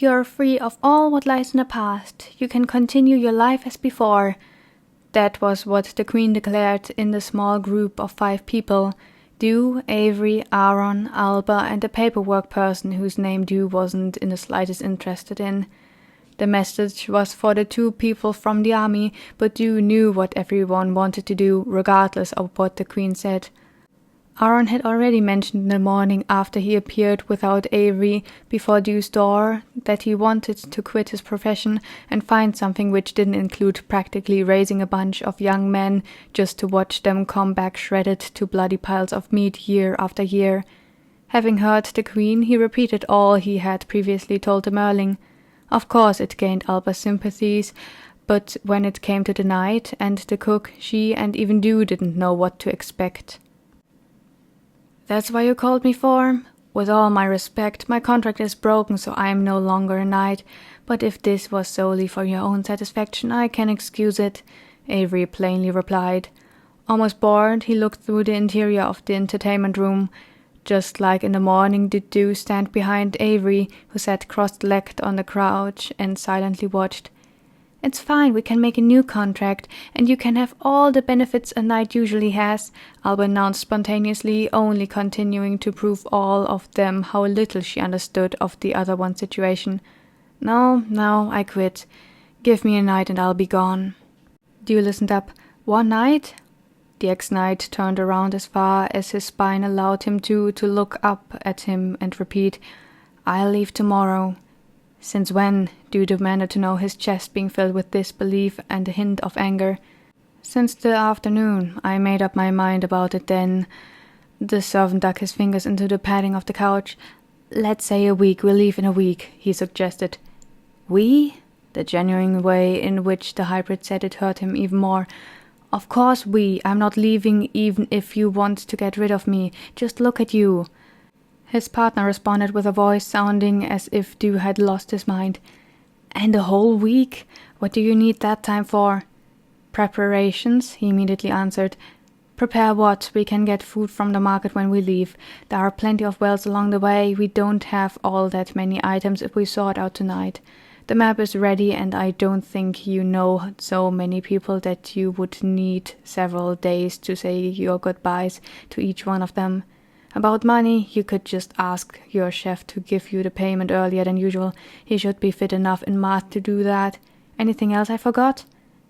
You are free of all what lies in the past. You can continue your life as before. That was what the Queen declared in the small group of 5 people. Dew, Avery, Aaron, Alba, and the paperwork person whose name Dew wasn't in the slightest interested in. The message was for the 2 people from the army, but Dew knew what everyone wanted to do, regardless of what the Queen said. Aaron had already mentioned in the morning after he appeared without Avery before Dew's door that he wanted to quit his profession and find something which didn't include practically raising a bunch of young men just to watch them come back shredded to bloody piles of meat year after year. Having heard the Queen, he repeated all he had previously told the Merling. Of course it gained Alba's sympathies, but when it came to the night and the cook, she and even Dew didn't know what to expect. "That's why you called me for? With all my respect, my contract is broken, so I am no longer a knight, but if this was solely for your own satisfaction, I can excuse it," Avery plainly replied. Almost bored, he looked through the interior of the entertainment room. Just like in the morning did Dew stand behind Avery, who sat cross-legged on the couch and silently watched. "It's fine, we can make a new contract, and you can have all the benefits a knight usually has," Alba announced spontaneously, only continuing to prove all of them how little she understood of the other one's situation. No, I quit. Give me a night and I'll be gone." Dew listened up. "One night?" The ex-knight turned around as far as his spine allowed him to look up at him and repeat, "I'll leave tomorrow." "Since when?" Dew demanded to know, his chest being filled with disbelief and a hint of anger. "Since the afternoon. I made up my mind about it then." The servant dug his fingers into the padding of the couch. "Let's say a week. We'll leave in a week," he suggested. "We?" The genuine way in which the hybrid said it hurt him even more. "Of course we. I'm not leaving even if you want to get rid of me. Just look at you." His partner responded with a voice sounding as if Dew had lost his mind. "And a whole week? What do you need that time for?" "Preparations," he immediately answered. "Prepare what? We can get food from the market when we leave. There are plenty of wells along the way. We don't have all that many items if we sort out tonight. The map is ready, and I don't think you know so many people that you would need several days to say your goodbyes to each one of them. About money, you could just ask your chef to give you the payment earlier than usual. He should be fit enough in math to do that. Anything else I forgot?"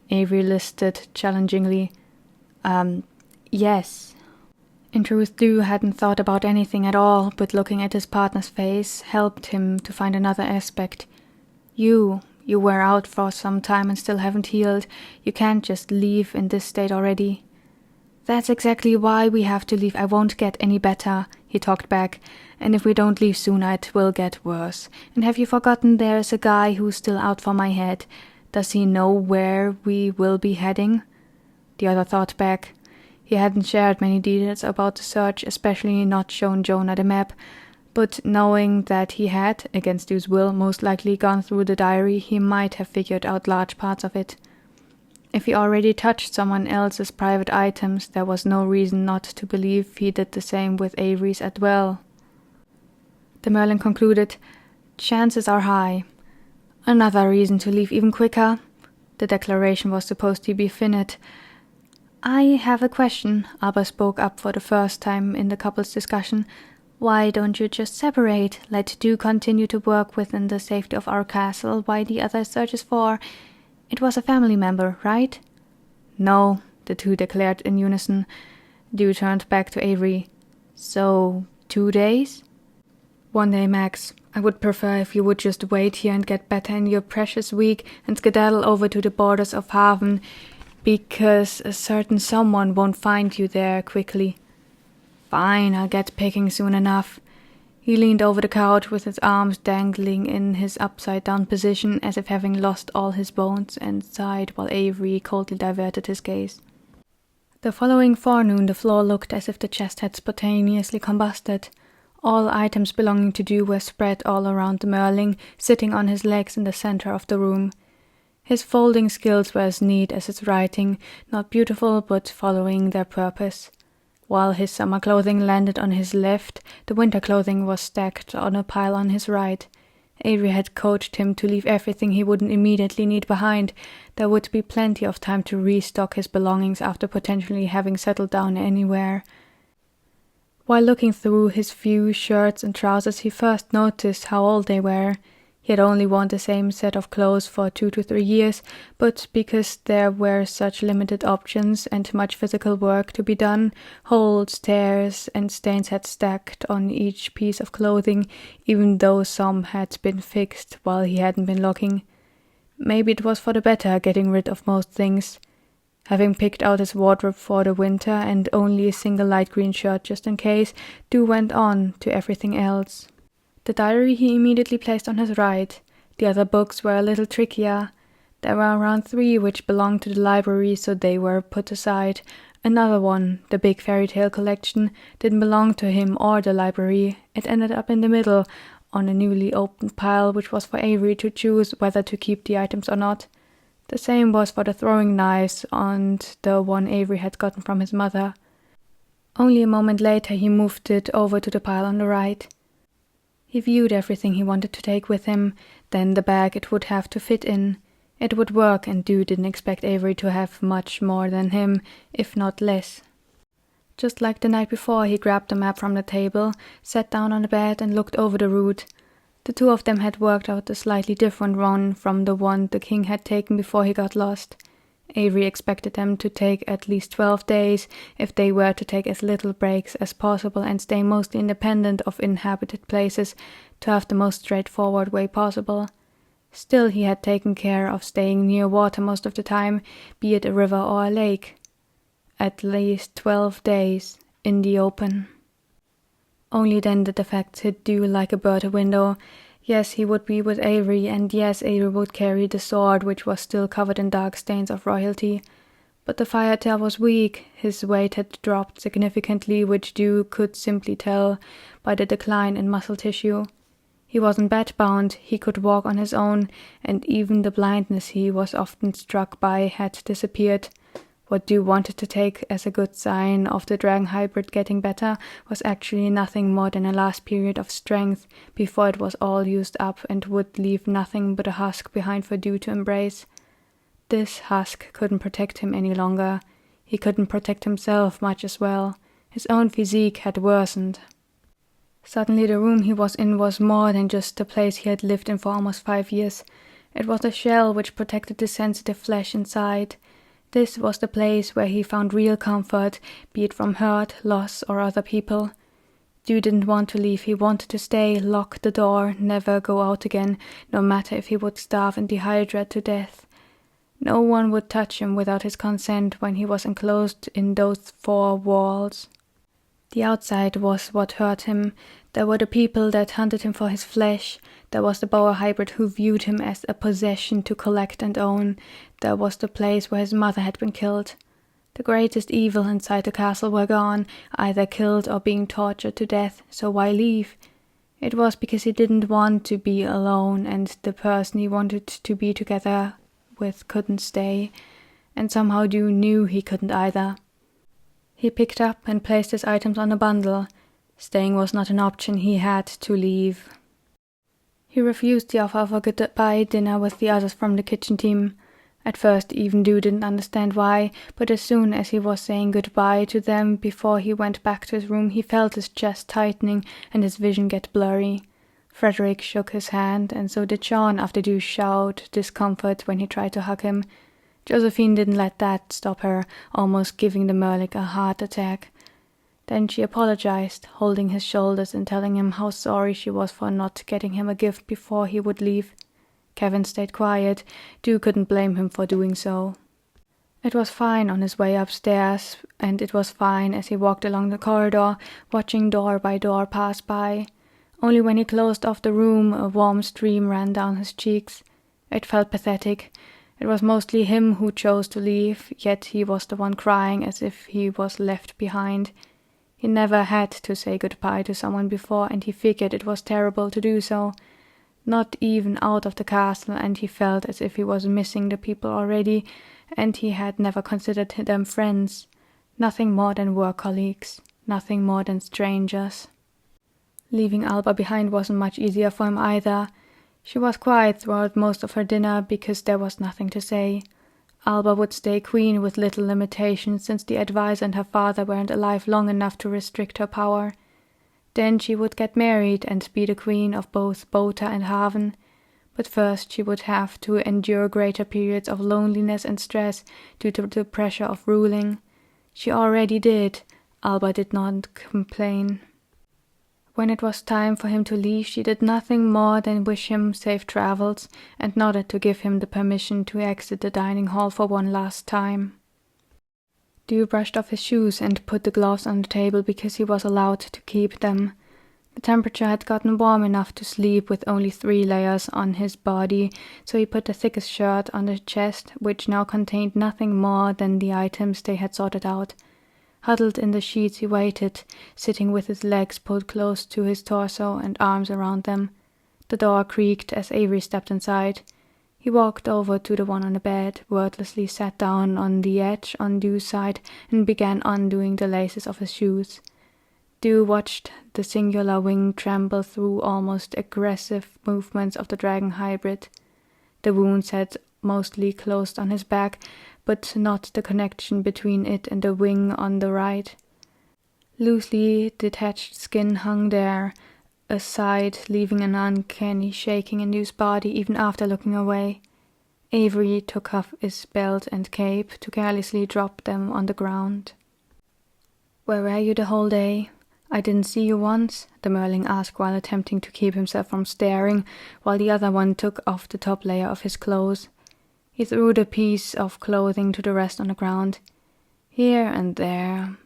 Avery listed challengingly. Yes." In truth, Dew hadn't thought about anything at all, but looking at his partner's face helped him to find another aspect. You were out for some time and still haven't healed. You can't just leave in this state already." "That's exactly why we have to leave. I won't get any better," he talked back. "And if we don't leave soon, it will get worse. And have you forgotten there's a guy who's still out for my head? Does he know where we will be heading?" The other thought back. He hadn't shared many details about the search, especially not shown Jonah the map, but knowing that he had, against Dew's will, most likely gone through the diary, he might have figured out large parts of it. If he already touched someone else's private items, there was no reason not to believe he did the same with Avery's as well. The Merlin concluded, "Chances are high." "Another reason to leave even quicker." The declaration was supposed to be finished. "I have a question," Alba spoke up for the first time in the couple's discussion. "Why don't you just separate? Let Dew continue to work within the safety of our castle while the other searches for— It was a family member, right?" "No," the 2 declared in unison. Dew turned back to Avery. "So, 2 days?" "1 day max. I would prefer if you would just wait here and get better in your precious week and skedaddle over to the borders of Haven, because a certain someone won't find you there quickly." "Fine, I'll get picking soon enough." He leaned over the couch with his arms dangling in his upside-down position as if having lost all his bones, and sighed while Avery coldly diverted his gaze. The following forenoon the floor looked as if the chest had spontaneously combusted. All items belonging to Dew were spread all around the Merling, sitting on his legs in the center of the room. His folding skills were as neat as his writing, not beautiful but following their purpose. While his summer clothing landed on his left, the winter clothing was stacked on a pile on his right. Avery had coached him to leave everything he wouldn't immediately need behind. There would be plenty of time to restock his belongings after potentially having settled down anywhere. While looking through his few shirts and trousers, he first noticed how old they were. He had only worn the same set of clothes for 2 to 3 years, but because there were such limited options and much physical work to be done, holes, tears, and stains had stacked on each piece of clothing, even though some had been fixed while he hadn't been looking. Maybe it was for the better, getting rid of most things. Having picked out his wardrobe for the winter and only a single light green shirt just in case, Dew went on to everything else. The diary he immediately placed on his right. The other books were a little trickier. There were around 3 which belonged to the library, so they were put aside. Another one, the big fairy tale collection, didn't belong to him or the library. It ended up in the middle, on a newly opened pile, which was for Avery to choose whether to keep the items or not. The same was for the throwing knives and the one Avery had gotten from his mother. Only a moment later he moved it over to the pile on the right. He viewed everything he wanted to take with him, then the bag it would have to fit in. It would work, and Dew didn't expect Avery to have much more than him, if not less. Just like the night before, he grabbed the map from the table, sat down on the bed and looked over the route. The 2 of them had worked out a slightly different one from the one the king had taken before he got lost. Avery expected them to take at least 12 days if they were to take as little breaks as possible and stay mostly independent of inhabited places to have the most straightforward way possible. Still, he had taken care of staying near water most of the time, be it a river or a lake. At least 12 days in the open. Only then did the facts hit Dew like a bird a window. Yes, he would be with Avery, and yes, Avery would carry the sword, which was still covered in dark stains of royalty. But the fire tail was weak, his weight had dropped significantly, which Dew could simply tell by the decline in muscle tissue. He wasn't bed-bound, he could walk on his own, and even the blindness he was often struck by had disappeared. What Dew wanted to take as a good sign of the dragon hybrid getting better was actually nothing more than a last period of strength before it was all used up and would leave nothing but a husk behind for Dew to embrace. This husk couldn't protect him any longer. He couldn't protect himself much as well. His own physique had worsened. Suddenly the room he was in was more than just the place he had lived in for almost 5 years. It was a shell which protected the sensitive flesh inside. This was the place where he found real comfort, be it from hurt, loss, or other people. Dew didn't want to leave, he wanted to stay, lock the door, never go out again, no matter if he would starve and dehydrate to death. No one would touch him without his consent when he was enclosed in those 4 walls. The outside was what hurt him. There were the people that hunted him for his flesh. There was the boa hybrid who viewed him as a possession to collect and own. There was the place where his mother had been killed. The greatest evil inside the castle were gone, either killed or being tortured to death, so why leave? It was because he didn't want to be alone, and the person he wanted to be together with couldn't stay, and somehow Dew knew he couldn't either. He picked up and placed his items on a bundle. Staying was not an option, he had to leave. He refused the offer of a goodbye dinner with the others from the kitchen team. At first even Dew didn't understand why, but as soon as he was saying goodbye to them before he went back to his room, he felt his chest tightening and his vision get blurry. Frederick shook his hand, and so did Sean after Dew showed discomfort when he tried to hug him. Josephine didn't let that stop her, almost giving the Merlik a heart attack. Then she apologized, holding his shoulders and telling him how sorry she was for not getting him a gift before he would leave. Kevin stayed quiet. Dew couldn't blame him for doing so. It was fine on his way upstairs, and it was fine as he walked along the corridor, watching door by door pass by. Only when he closed off the room, a warm stream ran down his cheeks. It felt pathetic. It was mostly him who chose to leave, yet he was the one crying as if he was left behind. He never had to say goodbye to someone before, and he figured it was terrible to do so. Not even out of the castle, and he felt as if he was missing the people already, and he had never considered them friends. Nothing more than work colleagues, nothing more than strangers. Leaving Alba behind wasn't much easier for him either. She was quiet throughout most of her dinner because there was nothing to say. Alba would stay queen with little limitation since the advisor and her father weren't alive long enough to restrict her power. Then she would get married and be the queen of both Bota and Haven. But first she would have to endure greater periods of loneliness and stress due to the pressure of ruling. She already did. Alba did not complain. When it was time for him to leave, she did nothing more than wish him safe travels and nodded to give him the permission to exit the dining hall for one last time. Dew brushed off his shoes and put the gloves on the table because he was allowed to keep them. The temperature had gotten warm enough to sleep with only 3 layers on his body, so he put the thickest shirt on the chest, which now contained nothing more than the items they had sorted out. Huddled in the sheets he waited, sitting with his legs pulled close to his torso and arms around them. The door creaked as Avery stepped inside. He walked over to the one on the bed, wordlessly sat down on the edge on Dew's side, and began undoing the laces of his shoes. Dew watched the singular wing tremble through almost aggressive movements of the dragon hybrid. The wounds had mostly closed on his back, but not the connection between it and the wing on the right. Loosely detached skin hung there, aside, leaving an uncanny shaking in Dew's body even after looking away. Avery took off his belt and cape to carelessly drop them on the ground. "Where were you the whole day? I didn't see you once," the Merling asked while attempting to keep himself from staring, while the other one took off the top layer of his clothes. He threw the piece of clothing to the rest on the ground. "Here and there.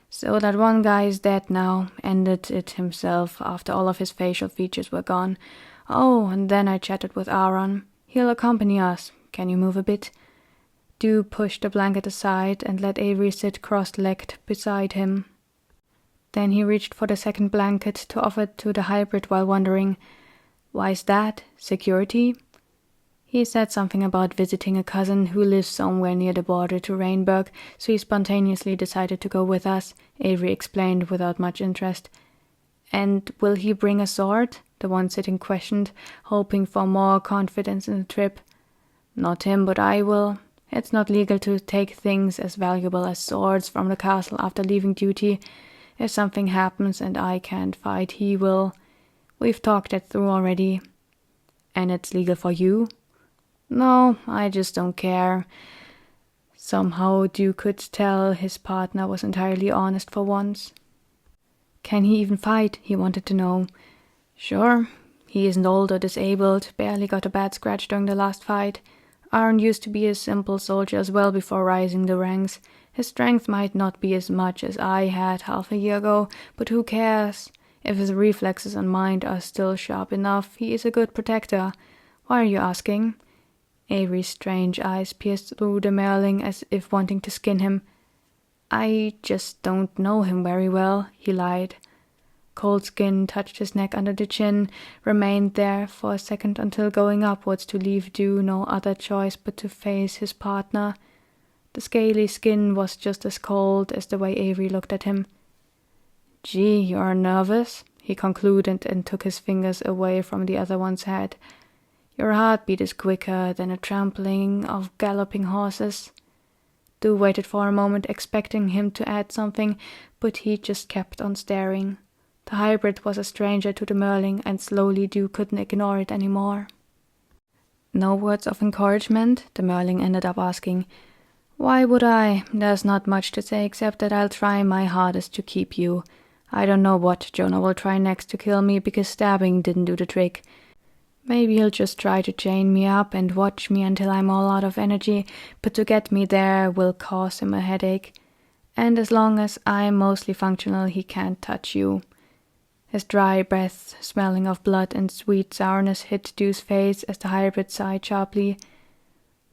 So that one guy is dead now," ended it himself after all of his facial features were gone. "Oh, and then I chatted with Aaron. He'll accompany us. Can you move a bit?" Dew pushed the blanket aside and let Avery sit cross-legged beside him. Then he reached for the second blanket to offer it to the hybrid while wondering, "Why's that? Security?" He said something about visiting a cousin who lives somewhere near the border to Rainburg, so he spontaneously decided to go with us, Avery explained without much interest. "And will he bring a sword?" the one sitting questioned, hoping for more confidence in the trip. "Not him, but I will. It's not legal to take things as valuable as swords from the castle after leaving duty. If something happens and I can't fight, he will. We've talked that through already." "And it's legal for you?" "No, I just don't care." Somehow Dew could tell his partner was entirely honest for once. "Can he even fight?" he wanted to know. "Sure. He isn't old or disabled, barely got a bad scratch during the last fight. Aaron used to be a simple soldier as well before rising the ranks. His strength might not be as much as I had half a year ago, but who cares? If his reflexes and mind are still sharp enough, he is a good protector. Why are you asking?" Avery's strange eyes pierced through the Merling as if wanting to skin him. "I just don't know him very well," he lied. Cold skin touched his neck under the chin, remained there for a second until going upwards to leave Dew no other choice but to face his partner. The scaly skin was just as cold as the way Avery looked at him. "Gee, you're nervous," he concluded and took his fingers away from the other one's head. "Your heartbeat is quicker than a trampling of galloping horses." Dew waited for a moment, expecting him to add something, but he just kept on staring. The hybrid was a stranger to the Merling, and slowly Dew couldn't ignore it anymore. "No words of encouragement?" the Merling ended up asking. "Why would I? There's not much to say except that I'll try my hardest to keep you. I don't know what Jonah will try next to kill me because stabbing didn't do the trick. Maybe he'll just try to chain me up and watch me until I'm all out of energy, but to get me there will cause him a headache. And as long as I'm mostly functional, he can't touch you." His dry breath, smelling of blood and sweet sourness, hit Dew's face as the hybrid sighed sharply.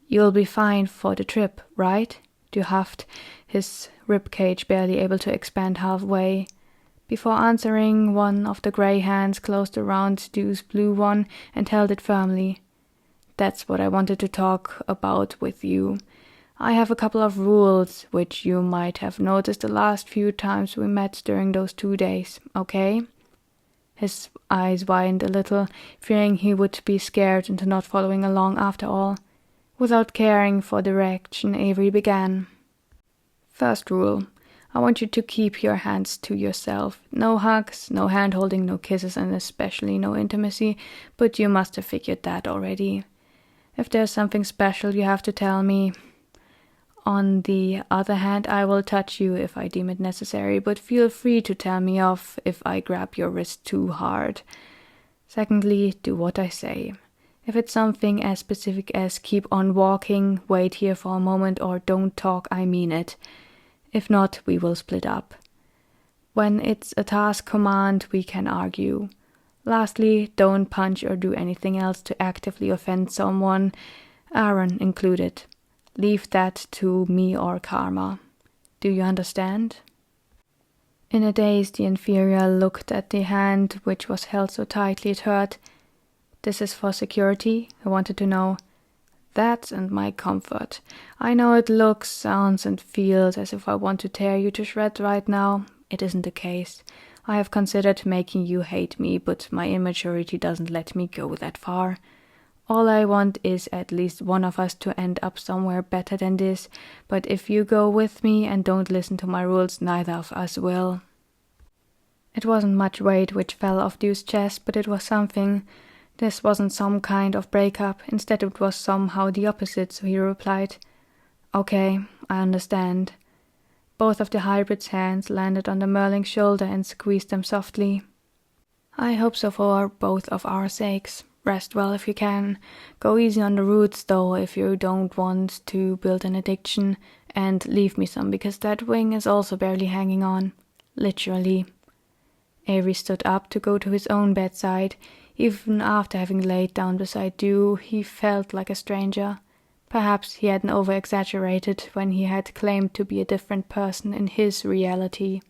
"You'll be fine for the trip, right?" Dew huffed, his ribcage barely able to expand halfway. Before answering, one of the grey hands closed around Dew's blue one and held it firmly. "That's what I wanted to talk about with you. I have a couple of rules, which you might have noticed the last few times we met during those 2 days, okay?" His eyes widened a little, fearing he would be scared into not following along after all. Without caring for direction, Avery began. First rule. I want you to keep your hands to yourself. No hugs, no hand-holding, no kisses, and especially no intimacy, but you must have figured that already. If there's something special, you have to tell me. On the other hand, I will touch you if I deem it necessary, but feel free to tell me off if I grab your wrist too hard. Secondly, do what I say. If it's something as specific as keep on walking, wait here for a moment, or don't talk, I mean it. If not, we will split up. When it's a task command, we can argue. Lastly, don't punch or do anything else to actively offend someone, Aaron included. Leave that to me or Karma. Do you understand? In a daze, the inferior looked at the hand which was held so tightly it hurt. This is for security? I wanted to know. That and my comfort. I know it looks, sounds, and feels as if I want to tear you to shreds right now. It isn't the case. I have considered making you hate me, but my immaturity doesn't let me go that far. All I want is at least one of us to end up somewhere better than this, but if you go with me and don't listen to my rules, neither of us will. It wasn't much weight which fell off Dew's chest, but it was something. This wasn't some kind of breakup, instead it was somehow the opposite, so he replied, Okay, I understand. Both of the hybrid's hands landed on the Merling's shoulder and squeezed them softly. I hope so for both of our sakes. Rest well if you can. Go easy on the roots, though, if you don't want to build an addiction, and leave me some, because that wing is also barely hanging on. Literally. Avery stood up to go to his own bedside. Even after having laid down beside Dew, he felt like a stranger. Perhaps he hadn't over-exaggerated when he had claimed to be a different person in his reality.